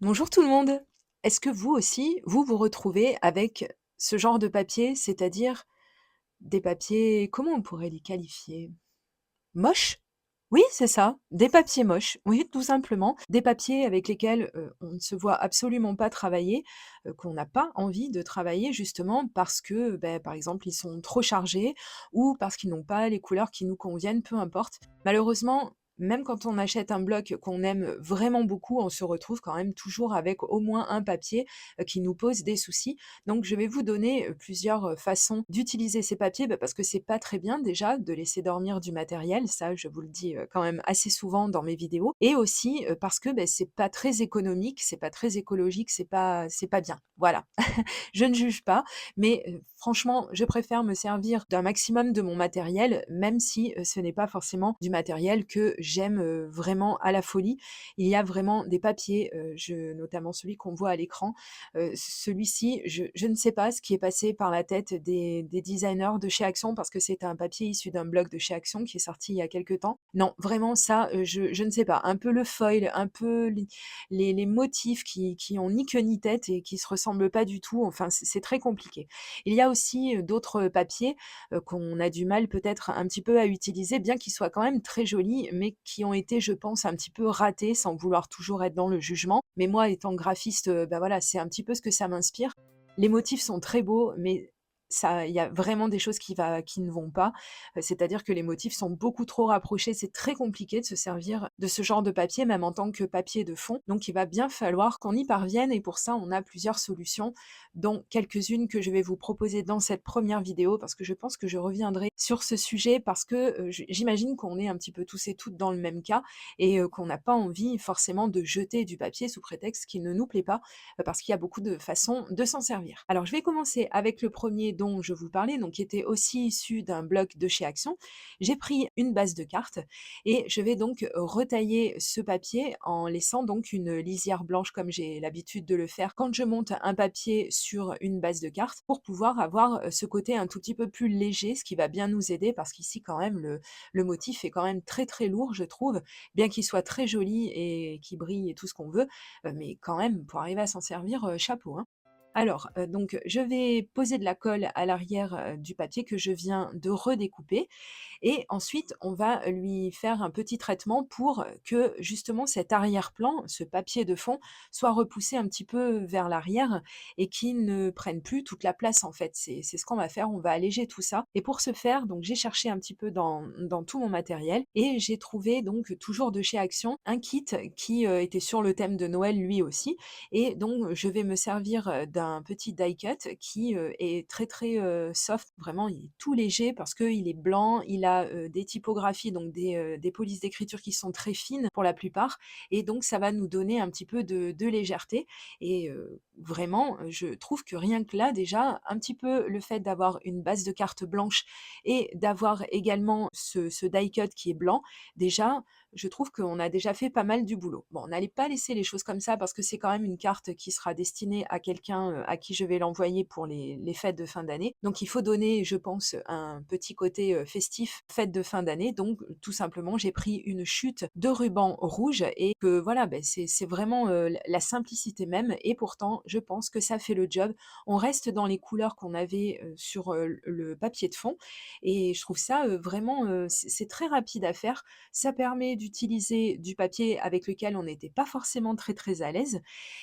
Bonjour tout le monde. Est-ce que vous aussi, vous vous retrouvez avec ce genre de papier, c'est-à-dire des papiers, comment on pourrait les qualifier? Moches? Oui, c'est ça, des papiers moches. Oui, tout simplement. Des papiers avec lesquels, on ne se voit absolument pas travailler, qu'on n'a pas envie de travailler justement parce que, par exemple, ils sont trop chargés ou parce qu'ils n'ont pas les couleurs qui nous conviennent, peu importe. Malheureusement, même quand on achète un bloc qu'on aime vraiment beaucoup, on se retrouve quand même toujours avec au moins un papier, qui nous pose des soucis. Donc je vais vous donner, plusieurs, façons d'utiliser ces papiers, parce que c'est pas très bien déjà de laisser dormir du matériel, ça je vous le dis, quand même assez souvent dans mes vidéos et aussi, parce que, c'est pas très économique, c'est pas très écologique, c'est pas bien. Voilà. Je ne juge pas, mais franchement, je préfère me servir d'un maximum de mon matériel, même si, ce n'est pas forcément du matériel que j'aime, vraiment à la folie. Il y a vraiment des papiers, je notamment celui qu'on voit à l'écran, celui-ci, je ne sais pas ce qui est passé par la tête des designers de chez Action parce que c'est un papier issu d'un blog de chez Action qui est sorti il y a quelque temps. Non, vraiment ça, je ne sais pas, un peu le foil, un peu les motifs qui ont ni queue ni tête et qui se ressemblent pas du tout, enfin c'est très compliqué. Il y a aussi, d'autres papiers, qu'on a du mal peut-être un petit peu à utiliser, bien qu'ils soient quand même très jolis, mais qui ont été, je pense, un petit peu ratés sans vouloir toujours être dans le jugement. Mais moi étant graphiste, voilà, c'est un petit peu ce que ça m'inspire. Les motifs sont très beaux, mais ça il y a vraiment des choses qui ne vont pas. C'est-à-dire que les motifs sont beaucoup trop rapprochés. C'est très compliqué de se servir de ce genre de papier, même en tant que papier de fond. Donc il va bien falloir qu'on y parvienne et pour ça, on a plusieurs solutions, dont quelques-unes que je vais vous proposer dans cette première vidéo parce que je pense que je reviendrai sur ce sujet parce que, j'imagine qu'on est un petit peu tous et toutes dans le même cas et qu'on n'a pas envie forcément de jeter du papier sous prétexte qu'il ne nous plaît pas, parce qu'il y a beaucoup de façons de s'en servir. Alors je vais commencer avec le premier dont je vous parlais, donc qui était aussi issu d'un blog de chez Action. J'ai pris une base de cartes et je vais donc retailler ce papier en laissant donc une lisière blanche comme j'ai l'habitude de le faire quand je monte un papier sur une base de cartes pour pouvoir avoir ce côté un tout petit peu plus léger, ce qui va bien nous aider parce qu'ici quand même le motif est quand même très très lourd je trouve, bien qu'il soit très joli et qu'il brille et tout ce qu'on veut, mais quand même pour arriver à s'en servir, chapeau, hein. Alors, donc je vais poser de la colle à l'arrière, du papier que je viens de redécouper et ensuite on va lui faire un petit traitement pour que justement cet arrière-plan, ce papier de fond, soit repoussé un petit peu vers l'arrière et qu'il ne prenne plus toute la place en fait. C'est ce qu'on va faire, on va alléger tout ça et pour ce faire, donc j'ai cherché un petit peu dans tout mon matériel et j'ai trouvé donc toujours de chez Action, un kit qui, était sur le thème de Noël lui aussi et donc je vais me servir, d'un petit die cut qui, est très, très, soft. Vraiment, il est tout léger parce qu'il est blanc, il a, des typographies, donc des polices d'écriture qui sont très fines pour la plupart et donc ça va nous donner un petit peu de légèreté et vraiment, je trouve que rien que là, déjà, un petit peu le fait d'avoir une base de cartes blanche et d'avoir également ce die cut qui est blanc, déjà, je trouve qu'on a déjà fait pas mal du boulot. Bon, on n'allait pas laisser les choses comme ça parce que c'est quand même une carte qui sera destinée à quelqu'un, à qui je vais l'envoyer pour les fêtes de fin d'année. Donc il faut donner, je pense, un petit côté, festif, fête de fin d'année. Donc tout simplement, j'ai pris une chute de ruban rouge et que voilà, c'est vraiment, la simplicité même et pourtant je pense que ça fait le job. On reste dans les couleurs qu'on avait, sur, le papier de fond et je trouve ça, vraiment, c'est très rapide à faire. Ça permet d'utiliser du papier avec lequel on n'était pas forcément très, très à l'aise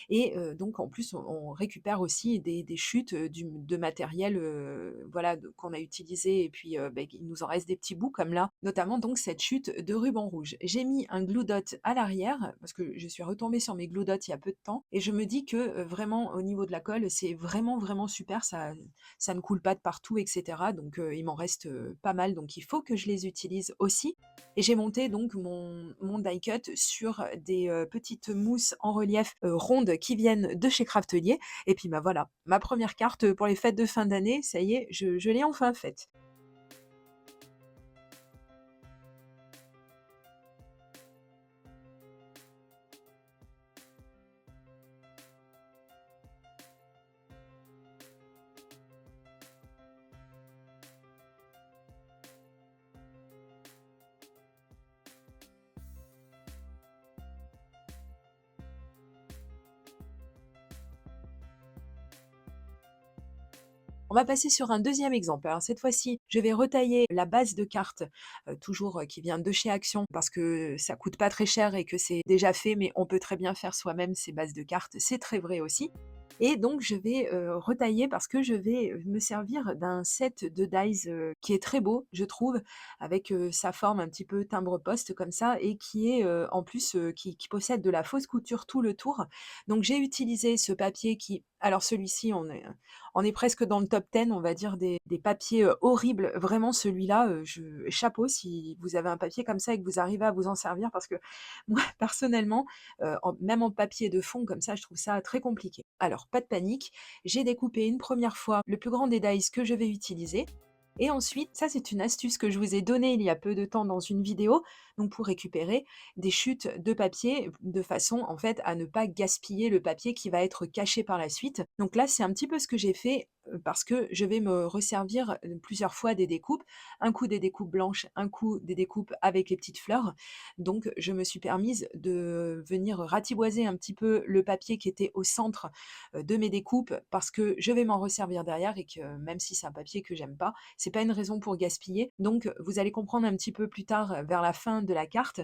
et donc en plus on récupère aussi des chutes, de matériel, voilà de qu'on a utilisé et puis, il nous en reste des petits bouts comme là, notamment donc cette chute de ruban rouge. J'ai mis un glue dot à l'arrière parce que je suis retombée sur mes glue dots il y a peu de temps et je me dis que, vraiment au niveau de la colle, c'est vraiment, vraiment super, ça ne coule pas de partout et cetera donc il m'en reste, pas mal donc il faut que je les utilise aussi et j'ai monté donc mon die cut sur des, petites mousses en relief, rondes qui viennent de chez Craftelier et puis, bah, voilà, ma première carte, pour les fêtes de fin d'année, ça y est, je l'ai enfin faite. On va passer sur un deuxième exemple. Alors cette fois-ci, je vais retailler la base de carte, toujours, qui vient de chez Action parce que ça coûte pas très cher et que c'est déjà fait, mais on peut très bien faire soi-même ses bases de cartes, c'est très vrai aussi. Et donc je vais, retailler parce que je vais, me servir d'un set de dies, qui est très beau, je trouve, avec, sa forme un petit peu timbre-poste comme ça et qui est, en plus, qui possède de la fausse couture tout le tour. Donc j'ai utilisé ce papier qui alors celui-ci, on est presque dans le top 10, on va dire, des papiers, horribles. Vraiment celui-là, je chapeau si vous avez un papier comme ça et que vous arrivez à vous en servir parce que moi personnellement, même en papier de fond comme ça, je trouve ça très compliqué. Alors pas de panique, j'ai découpé une première fois le plus grand des dies que je vais utiliser et ensuite, ça c'est une astuce que je vous ai donnée il y a peu de temps dans une vidéo, donc pour récupérer des chutes de papier, de façon en fait à ne pas gaspiller le papier qui va être caché par la suite. Donc là, c'est un petit peu ce que j'ai fait, parce que je vais me resservir, plusieurs fois des découpes. Un coup des découpes blanches, un coup des découpes avec les petites fleurs. Donc je me suis permise de venir ratiboiser un petit peu le papier qui était au centre, de mes découpes parce que je vais m'en resservir derrière et que même si c'est un papier que j'aime pas, c'est pas une raison pour gaspiller. Donc vous allez comprendre un petit peu plus tard, vers la fin de la carte,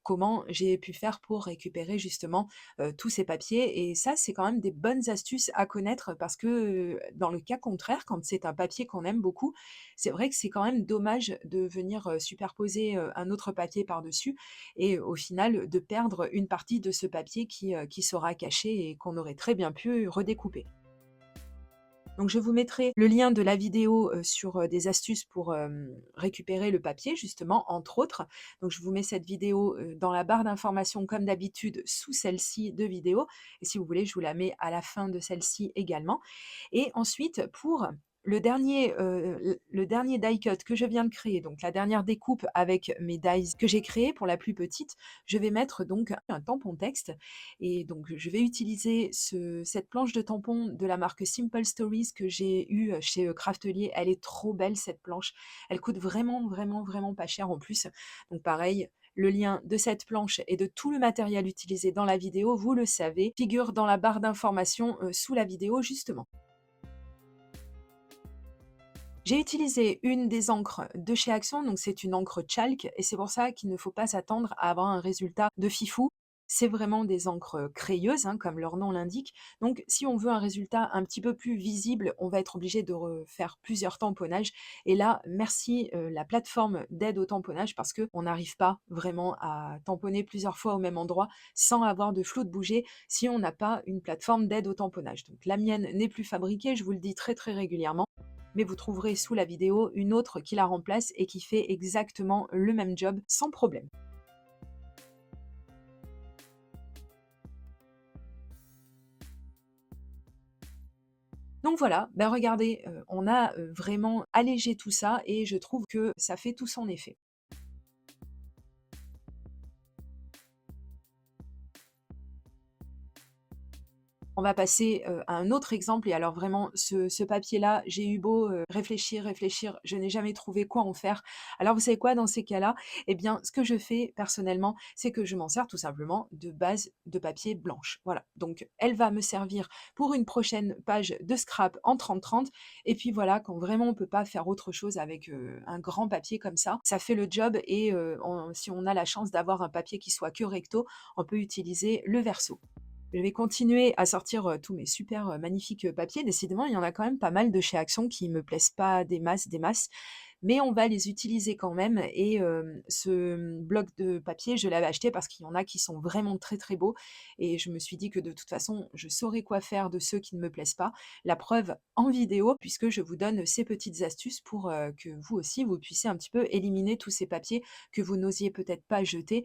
comment j'ai pu faire pour récupérer justement, tous ces papiers et ça, c'est quand même des bonnes astuces à connaître parce que, dans le cas contraire, quand c'est un papier qu'on aime beaucoup, c'est vrai que c'est quand même dommage de venir, superposer, un autre papier par-dessus et au final de perdre une partie de ce papier qui sera caché et qu'on aurait très bien pu redécouper. Donc je vous mettrai le lien de la vidéo, sur, des astuces pour, récupérer le papier justement, entre autres. Donc je vous mets cette vidéo, dans la barre d'informations comme d'habitude sous celle-ci de vidéo et si vous voulez, je vous la mets à la fin de celle-ci également. Et ensuite pour le dernier die cut que je viens de créer, donc la dernière découpe avec mes dies que j'ai créées pour la plus petite, je vais mettre donc un tampon texte et donc je vais utiliser cette planche de tampon de la marque Simple Stories que j'ai eue chez, Craftelier. Elle est trop belle cette planche. Elle coûte vraiment, vraiment, vraiment pas cher en plus. Donc pareil, le lien de cette planche et de tout le matériel utilisé dans la vidéo, vous le savez, figure dans la barre d'informations, sous la vidéo justement. J'ai utilisé une des encres de chez Action, donc c'est une encre Chalk et c'est pour ça qu'il ne faut pas s'attendre à avoir un résultat de fifou. C'est vraiment des encres crayeuses, hein, comme leur nom l'indique. Donc si on veut un résultat un petit peu plus visible, on va être obligé de refaire plusieurs tamponnages. Et là, merci la plateforme d'aide au tamponnage parce qu'on n'arrive pas vraiment à tamponner plusieurs fois au même endroit sans avoir de flou de bouger si on n'a pas une plateforme d'aide au tamponnage. Donc la mienne n'est plus fabriquée, je vous le dis très très régulièrement mais vous trouverez sous la vidéo une autre qui la remplace et qui fait exactement le même job sans problème. Donc voilà, ben regardez, on a, vraiment allégé tout ça et je trouve que ça fait tout son effet. On va passer, à un autre exemple et alors vraiment ce papier-là, j'ai eu beau, réfléchir, réfléchir, je n'ai jamais trouvé quoi en faire. Alors vous savez quoi? Dans ces cas-là, eh bien ce que je fais personnellement, c'est que je m'en sers tout simplement de base de papier blanche. Voilà, donc elle va me servir pour une prochaine page de scrap en 30-30 et puis voilà, quand vraiment on peut pas faire autre chose avec, un grand papier comme ça fait le job et on si on a la chance d'avoir un papier qui soit que recto, on peut utiliser le verso. Je vais continuer à sortir, tous mes super, magnifiques, papiers. Décidément, il y en a quand même pas mal de chez Action qui me plaisent pas des masses, mais on va les utiliser quand même et ce, bloc de papier, je l'avais acheté parce qu'il y en a qui sont vraiment très, très beaux et je me suis dit que de toute façon, je saurais quoi faire de ceux qui ne me plaisent pas. La preuve en vidéo puisque je vous donne ces petites astuces pour, que vous aussi, vous puissiez un petit peu éliminer tous ces papiers que vous n'osiez peut-être pas jeter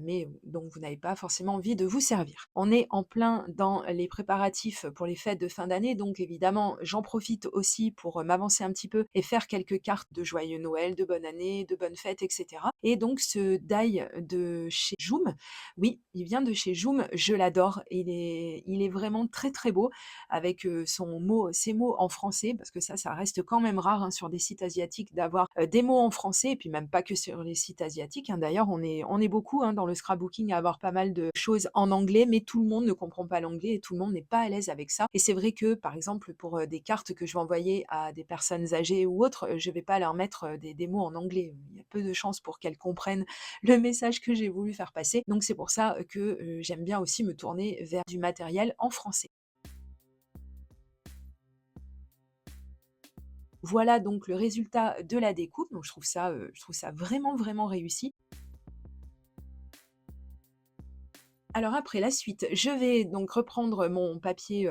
mais dont vous n'avez pas forcément envie de vous servir. On est en plein dans les préparatifs pour les fêtes de fin d'année, donc évidemment, j'en profite aussi pour m'avancer un petit peu et faire quelques cartes de joyeux Noël, de bonne année, de bonnes fêtes, et cetera. Et donc ce die de chez Joom, oui, il vient de chez Joom, je l'adore. Il est vraiment très, très beau avec, ses mots en français parce que ça reste quand même rare, hein, sur des sites asiatiques d'avoir, des mots en français et puis même pas que sur les sites asiatiques, hein. D'ailleurs, on est beaucoup, hein, dans le scrapbooking à avoir pas mal de choses en anglais, mais tout le monde ne comprend pas l'anglais et tout le monde n'est pas à l'aise avec ça. Et c'est vrai que, par exemple, pour, des cartes que je vais envoyer à des personnes âgées ou autres, je vais pas leur mettre, des mots en anglais. Il y a peu de chances pour qu'elles comprennent le message que j'ai voulu faire passer. Donc c'est pour ça, que, j'aime bien aussi me tourner vers du matériel en français. Voilà donc le résultat de la découpe, donc je trouve ça vraiment, vraiment réussi. Alors après la suite, je vais donc reprendre mon papier,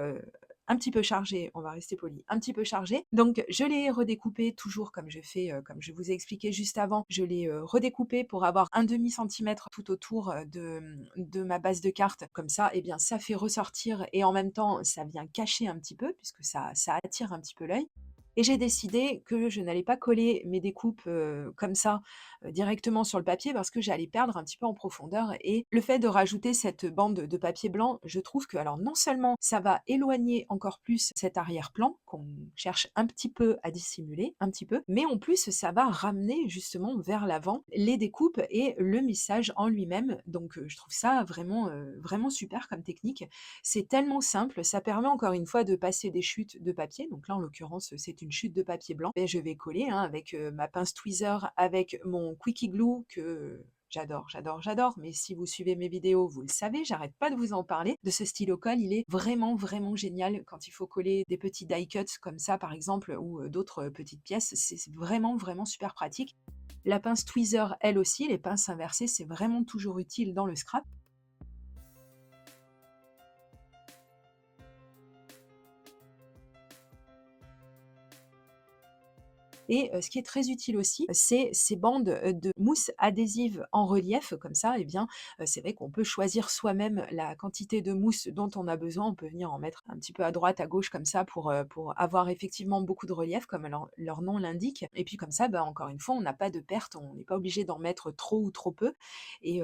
un petit peu chargé, on va rester poli, un petit peu chargé. Donc je l'ai redécoupé toujours comme j'ai fait, comme je vous ai expliqué juste avant, je l'ai, redécoupé pour avoir un demi centimètre tout autour, de ma base de carte. Comme ça, eh bien, ça fait ressortir et en même temps, ça vient cacher un petit peu puisque ça attire un petit peu l'œil. Et j'ai décidé que je n'allais pas coller mes découpes, comme ça, directement sur le papier parce que j'allais perdre un petit peu en profondeur et le fait de rajouter cette bande de papier blanc, je trouve que alors non seulement ça va éloigner encore plus cet arrière-plan qu'on cherche un petit peu à dissimuler, un petit peu, mais en plus ça va ramener justement vers l'avant les découpes et le message en lui-même. Donc, je trouve ça vraiment, vraiment super comme technique. C'est tellement simple, ça permet encore une fois de passer des chutes de papier. Donc là, en l'occurrence, c'est une chute de papier blanc et je vais coller, hein, avec, ma pince tweezer, avec mon Quickie Glue que j'adore, j'adore, j'adore, mais si vous suivez mes vidéos, vous le savez, j'arrête pas de vous en parler de ce stylo colle. Il est vraiment, vraiment génial quand il faut coller des petits die cuts comme ça, par exemple, ou, d'autres, petites pièces. C'est vraiment, vraiment super pratique. La pince tweezer, elle aussi, les pinces inversées, c'est vraiment toujours utile dans le scrap. Et ce qui est très utile aussi, c'est ces bandes, de mousse adhésive en relief comme ça et bien, c'est vrai qu'on peut choisir soi-même la quantité de mousse dont on a besoin. On peut venir en mettre un petit peu à droite, à gauche comme ça pour avoir effectivement beaucoup de relief comme leur nom l'indique et puis comme ça, bah, encore une fois, on n'a pas de perte, on n'est pas obligé d'en mettre trop ou trop peu et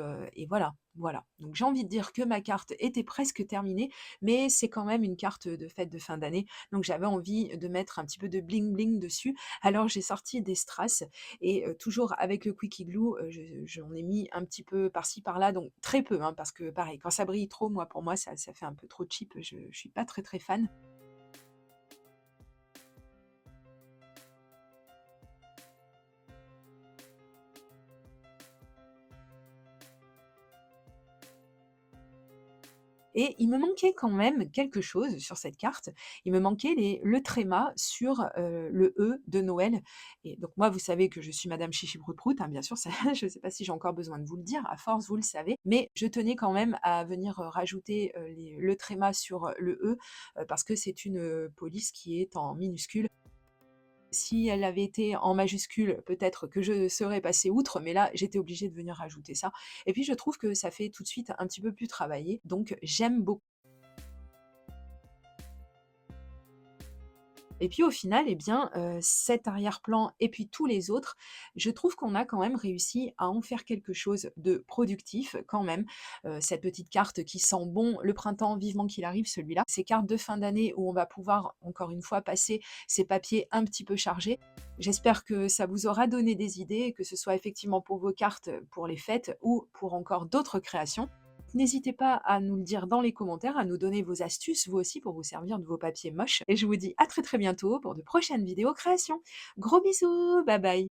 voilà, voilà. Donc j'ai envie de dire que ma carte était presque terminée, mais c'est quand même une carte de fête de fin d'année, donc j'avais envie de mettre un petit peu de bling bling dessus. Alors j'ai sorti des strass et toujours avec le Quickie Glue, j'en ai mis un petit peu par-ci par-là, donc très peu, hein, parce que pareil, quand ça brille trop, moi, pour moi, ça fait un peu trop cheap, je suis pas très, très fan. Et il me manquait quand même quelque chose sur cette carte. Il me manquait le tréma sur, le E de Noël et donc moi, vous savez que je suis madame chichi prout prout, hein, bien sûr, ça je ne sais pas si j'ai encore besoin de vous le dire, à force, vous le savez. Mais je tenais quand même à venir, rajouter, le tréma sur, le E, parce que c'est une, police qui est en minuscule. Si elle avait été en majuscule, peut-être que je serais passée outre, mais là, j'étais obligée de venir rajouter ça et puis je trouve que ça fait tout de suite un petit peu plus travaillé, donc j'aime beaucoup. Et puis au final, eh bien, cet arrière-plan et puis tous les autres, je trouve qu'on a quand même réussi à en faire quelque chose de productif quand même. Cette petite carte qui sent bon le printemps, vivement qu'il arrive celui-là. Ces cartes de fin d'année où on va pouvoir encore une fois passer ces papiers un petit peu chargés. J'espère que ça vous aura donné des idées, que ce soit effectivement pour vos cartes, pour les fêtes ou pour encore d'autres créations. N'hésitez pas à nous le dire dans les commentaires, à nous donner vos astuces, vous aussi, pour vous servir de vos papiers moches. Et je vous dis à très très bientôt pour de prochaines vidéos créations. Gros bisous, bye bye.